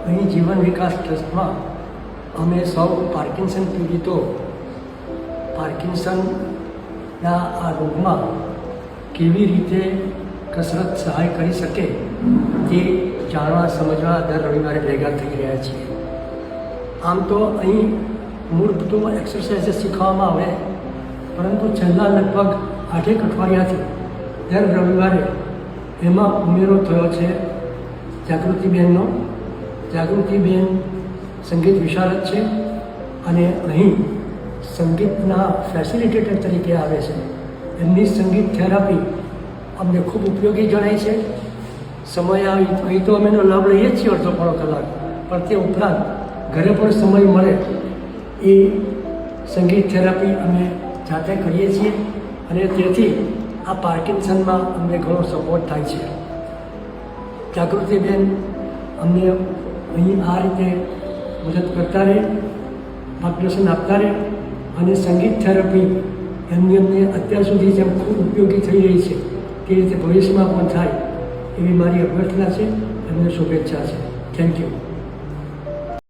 અહીં જીવન વિકાસ ટ્રસ્ટમાં અમે સૌ પાર્કિન્સન પીડિતો પાર્કિન્સનના આ રોગમાં કેવી રીતે કસરત સહાય કરી શકે તે જાણવા સમજવા દર રવિવારે ભેગા થઈ રહ્યા છીએ. આમ તો અહીં મૂળભૂત એક્સરસાઇઝ શીખવામાં આવે, પરંતુ છેલ્લા લગભગ 8 અઠવાડિયાથી દર રવિવારે એમાં ઉમેરો થયો છે જાગૃતિબેનનો. જાગૃતિબેન સંગીત વિશારદ છે અને અહીં સંગીતના ફેસિલિટેટર તરીકે આવે છે. એમની સંગીત થેરાપી અમને ખૂબ ઉપયોગી જણાય છે. સમય અહીં તો અમે એનો લાભ લઈએ જ છીએ અડધો પોણો કલાક, પણ તે ઉપરાંત ઘરે પણ સમય મળે એ સંગીત થેરાપી અમે જાતે કરીએ છીએ અને તેથી આ પાર્કિન્સનમાં અમને ઘણો સપોર્ટ થાય છે. જાગૃતિબેન અમને અહીં આ રીતે મદદ કરતા રહે, માર્ગદર્શન આપતા રહે અને સંગીત થેરાપી એમની અમને અત્યાર સુધી જેમ ખૂબ ઉપયોગી થઈ રહી છે તે રીતે ભવિષ્યમાં પણ થાય એવી મારી અભ્યર્થના છે. એમને શુભેચ્છા છે. Thank you.